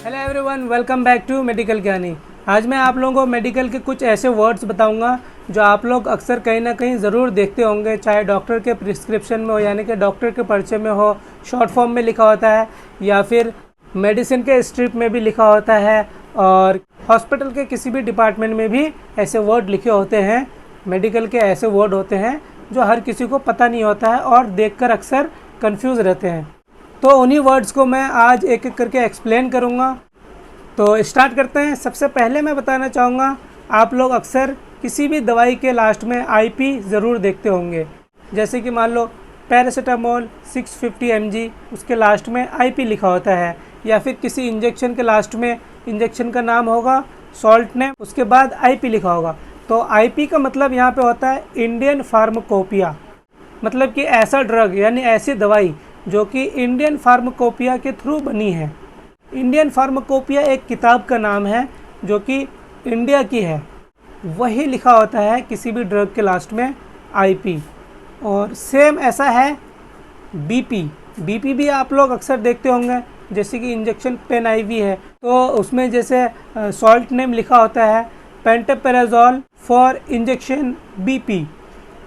Hello everyone, welcome back to medical Gyani. आज मैं आप लोगों को मेडिकल के कुछ ऐसे वर्ड्स बताऊंगा जो आप लोग अक्सर कहीं ना कहीं ज़रूर देखते होंगे, चाहे डॉक्टर के प्रिस्क्रिप्शन में हो, यानी कि डॉक्टर के पर्चे में हो, शॉर्ट फॉर्म में लिखा होता है, या फिर मेडिसिन के स्ट्रिप में भी लिखा होता है, और हॉस्पिटल के किसी भी डिपार्टमेंट में भी ऐसे वर्ड लिखे होते हैं। मेडिकल के ऐसे वर्ड होते हैं जो हर किसी को पता नहीं होता है और देखकर अक्सर कंफ्यूज रहते हैं। तो उन्हीं वर्ड्स को मैं आज एक एक करके एक्सप्लेन करूँगा। तो स्टार्ट करते हैं। सबसे पहले मैं बताना चाहूँगा, आप लोग अक्सर किसी भी दवाई के लास्ट में आईपी ज़रूर देखते होंगे। जैसे कि मान लो पैरासीटामोल 650 mg, उसके लास्ट में आईपी लिखा होता है, या फिर किसी इंजेक्शन के लास्ट में इंजेक्शन का नाम होगा, सॉल्ट नेम, उसके बाद आईपी लिखा होगा। तो आईपी का मतलब यहाँ पे होता है इंडियन फार्माकोपिया, मतलब कि ऐसा ड्रग यानी ऐसी दवाई जो कि इंडियन फार्माकोपिया के थ्रू बनी है। इंडियन फार्माकोपिया एक किताब का नाम है जो कि इंडिया की है, वही लिखा होता है किसी भी ड्रग के लास्ट में आईपी। और सेम ऐसा है बीपी भी आप लोग अक्सर देखते होंगे। जैसे कि इंजेक्शन पेन आईवी है तो उसमें जैसे सॉल्ट नेम लिखा होता है पेंटापेराजोल फॉर इंजेक्शन बीपी।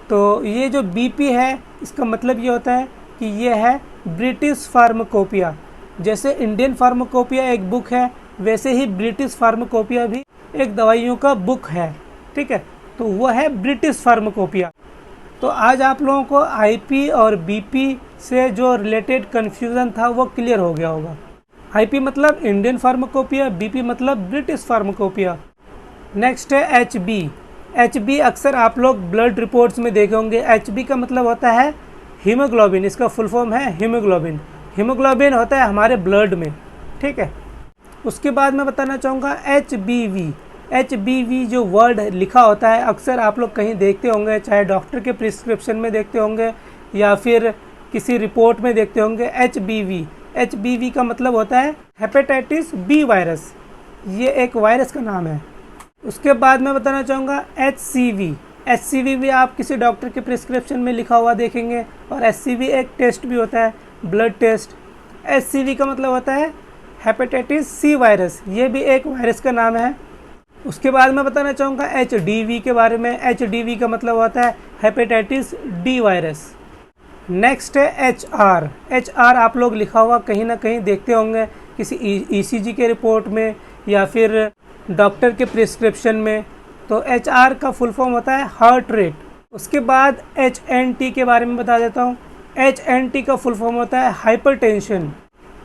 तो ये जो बीपी है इसका मतलब ये होता है कि ये है ब्रिटिश फार्माकोपिया। जैसे इंडियन फार्माकोपिया एक बुक है, वैसे ही ब्रिटिश फार्माकोपिया भी एक दवाइयों का बुक है, ठीक है। तो वो है ब्रिटिश फार्माकोपिया। तो आज आप लोगों को आईपी और बीपी से जो रिलेटेड कन्फ्यूज़न था वो क्लियर हो गया होगा। आईपी मतलब इंडियन फार्माकोपिया, बीपी मतलब ब्रिटिश फार्माकोपिया। नेक्स्ट है एचबी अक्सर आप लोग ब्लड रिपोर्ट्स में देखे होंगे। एचबी का मतलब होता है हीमोग्लोबिन, इसका फुल फॉर्म है हीमोग्लोबिन। हीमोग्लोबिन होता है हमारे ब्लड में, ठीक है। उसके बाद मैं बताना चाहूँगा एचबीवी जो वर्ड लिखा होता है अक्सर आप लोग कहीं देखते होंगे, चाहे डॉक्टर के प्रिस्क्रिप्शन में देखते होंगे या फिर किसी रिपोर्ट में देखते होंगे। एचबीवी का मतलब होता है हेपेटाइटिस बी वायरस, ये एक वायरस का नाम है। उसके बाद मैं बताना चाहूँगा एचसीवी भी आप किसी डॉक्टर के प्रिस्क्रिप्शन में लिखा हुआ देखेंगे, और एचसीवी एक टेस्ट भी होता है, ब्लड टेस्ट। एचसीवी का मतलब होता है हेपेटाइटिस सी वायरस, ये भी एक वायरस का नाम है। उसके बाद मैं बताना चाहूँगा एचडीवी के बारे में। एचडीवी का मतलब होता है हेपेटाइटिस डी वायरस। नेक्स्ट है एचआर आप लोग लिखा हुआ कहीं ना कहीं देखते होंगे, किसी ईसीजी के रिपोर्ट में या फिर डॉक्टर के प्रिस्क्रिप्शन में। तो एचआर का फुल फॉर्म होता है हार्ट रेट। उसके बाद एचएनटी के बारे में बता देता हूँ। एचएनटी का फुल फॉर्म होता है हाइपरटेंशन।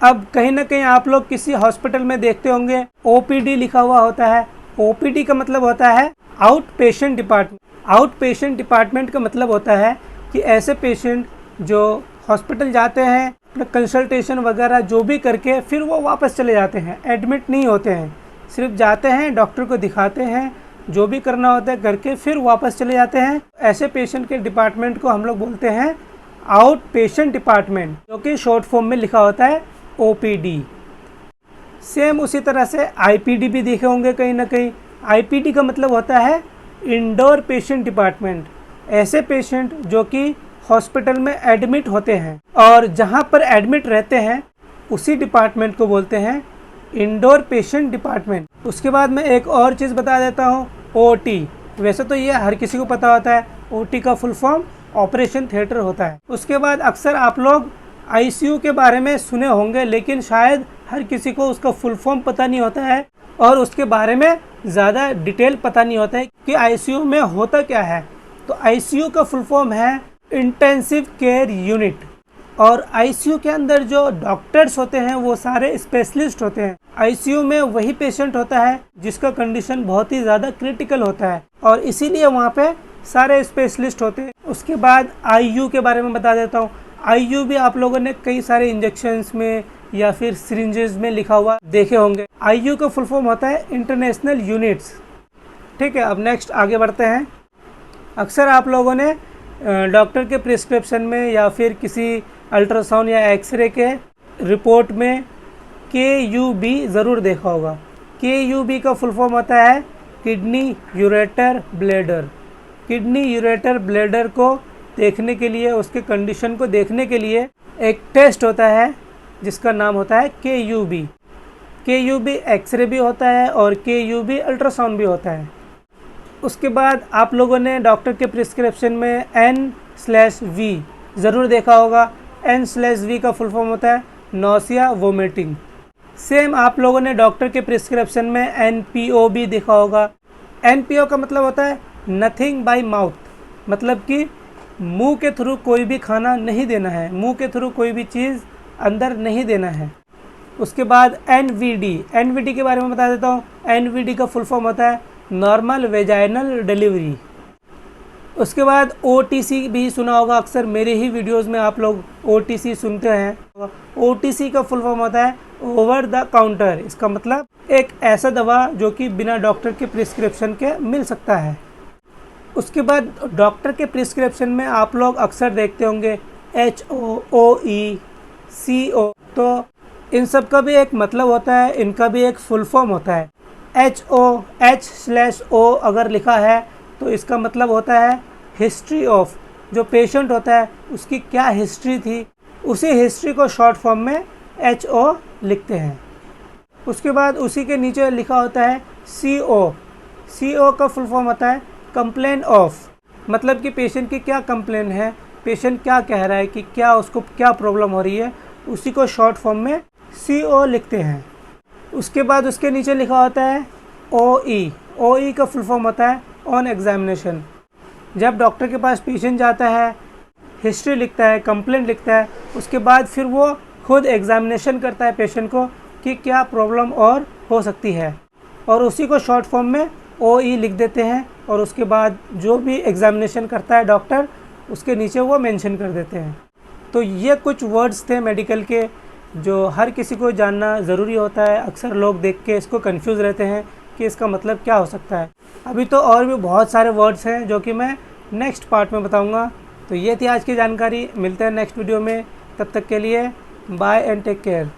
अब कहीं ना कहीं आप लोग किसी हॉस्पिटल में देखते होंगे ओपीडी लिखा हुआ होता है। ओपीडी का मतलब होता है out patient department. Out patient department का मतलब होता है कि ऐसे पेशेंट जो हॉस्पिटल जाते हैं, अपना कंसल्टेशन वगैरह जो भी करके फिर वो वापस चले जाते हैं, एडमिट नहीं होते हैं, सिर्फ जाते हैं, डॉक्टर को दिखाते हैं, जो भी करना होता है करके फिर वापस चले जाते हैं। ऐसे पेशेंट के डिपार्टमेंट को हम लोग बोलते हैं आउट पेशेंट डिपार्टमेंट, जो कि शॉर्ट फॉर्म में लिखा होता है ओपीडी। सेम उसी तरह से आईपीडी भी देखे होंगे कहीं ना कहीं। आईपीडी का मतलब होता है इंडोर पेशेंट डिपार्टमेंट। ऐसे पेशेंट जो कि हॉस्पिटल में एडमिट होते हैं और जहां पर एडमिट रहते हैं उसी डिपार्टमेंट को बोलते हैं इंडोर पेशेंट डिपार्टमेंट। उसके बाद मैं एक और चीज़ बता देता हूँ, ओटी। वैसे तो ये हर किसी को पता होता है, ओटी का फुल फॉर्म ऑपरेशन थिएटर होता है। उसके बाद अक्सर आप लोग आईसीयू के बारे में सुने होंगे, लेकिन शायद हर किसी को उसका फुल फॉर्म पता नहीं होता है और उसके बारे में ज़्यादा डिटेल पता नहीं होता है कि आईसीयू में होता क्या है। तो आईसीयू का फुल फॉर्म है इंटेंसिव केयर यूनिट, और आईसीयू के अंदर जो डॉक्टर्स होते हैं वो सारे स्पेशलिस्ट होते हैं। आईसीयू में वही पेशेंट होता है जिसका कंडीशन बहुत ही ज़्यादा क्रिटिकल होता है, और इसीलिए वहाँ पे सारे स्पेशलिस्ट होते हैं। उसके बाद आईयू के बारे में बता देता हूँ। आईयू भी आप लोगों ने कई सारे इंजेक्शंस में या फिर सिरिंजेस में लिखा हुआ देखे होंगे। आईयू का फुल फॉर्म होता है इंटरनेशनल यूनिट्स, ठीक है। अब नेक्स्ट आगे बढ़ते हैं। अक्सर आप लोगों ने डॉक्टर के प्रिस्क्रिप्शन में या फिर किसी अल्ट्रासाउंड या एक्सरे के रिपोर्ट में KUB ज़रूर देखा होगा। KUB का फुल फॉर्म होता है kidney ureter bladder. Kidney ureter bladder को देखने के लिए, उसके कंडीशन को देखने के लिए एक टेस्ट होता है जिसका नाम होता है KUB। KUB एक्सरे भी होता है और KUB अल्ट्रासाउंड भी होता है। उसके बाद आप लोगों ने डॉक्टर के प्रिस्क्रिप्शन में N/V ज़रूर देखा होगा। N/V का फुल फॉर्म होता है नौसिया वोमिटिंग। सेम आप लोगों ने डॉक्टर के प्रिस्क्रिप्शन में NPO भी देखा होगा। NPO का मतलब होता है नथिंग बाय माउथ, मतलब कि मुंह के थ्रू कोई भी खाना नहीं देना है, मुंह के थ्रू कोई भी चीज़ अंदर नहीं देना है। उसके बाद NVD के बारे में बता देता हूँ। NVD का फुल फॉर्म होता है नॉर्मल वेजाइनल डिलीवरी। उसके बाद OTC भी सुना होगा, अक्सर मेरे ही वीडियोस में आप लोग OTC सुनते हैं। OTC का फुल फॉर्म होता है ओवर द काउंटर। इसका मतलब एक ऐसा दवा जो कि बिना डॉक्टर के प्रिस्क्रिप्शन के मिल सकता है। उसके बाद डॉक्टर के प्रिस्क्रिप्शन में आप लोग अक्सर देखते होंगे HO, OE, CO, तो इन सब का भी एक मतलब होता है, इनका भी एक फुल फॉर्म होता है। H/O अगर लिखा है तो इसका मतलब होता है हिस्ट्री ऑफ। जो पेशेंट होता है उसकी क्या हिस्ट्री थी, उसी हिस्ट्री को शॉर्ट फॉर्म में HO लिखते हैं। उसके बाद उसी के नीचे लिखा होता है CO का फुल फॉर्म होता है कंप्लेन ऑफ, मतलब कि पेशेंट की क्या कंप्लेन है, पेशेंट क्या कह रहा है कि क्या उसको क्या प्रॉब्लम हो रही है, उसी को शॉर्ट फॉर्म में CO लिखते हैं। उसके बाद उसके नीचे लिखा होता है OE का फुल फॉर्म होता है ऑन एग्जामिनेशन। जब डॉक्टर के पास पेशेंट जाता है, हिस्ट्री लिखता है, कंप्लेंट लिखता है, उसके बाद फिर वो खुद एग्जामिनेशन करता है पेशेंट को कि क्या प्रॉब्लम और हो सकती है, और उसी को शॉर्ट फॉर्म में OE लिख देते हैं। और उसके बाद जो भी एग्जामिनेशन करता है डॉक्टर, उसके नीचे वो मेंशन कर देते हैं। तो ये कुछ वर्ड्स थे मेडिकल के जो हर किसी को जानना ज़रूरी होता है। अक्सर लोग देख के इसको कंफ्यूज रहते हैं कि इसका मतलब क्या हो सकता है। अभी तो और भी बहुत सारे वर्ड्स हैं जो कि मैं नेक्स्ट पार्ट में बताऊंगा। तो ये थी आज की जानकारी। मिलते हैं नेक्स्ट वीडियो में, तब तक के लिए बाय एंड टेक केयर।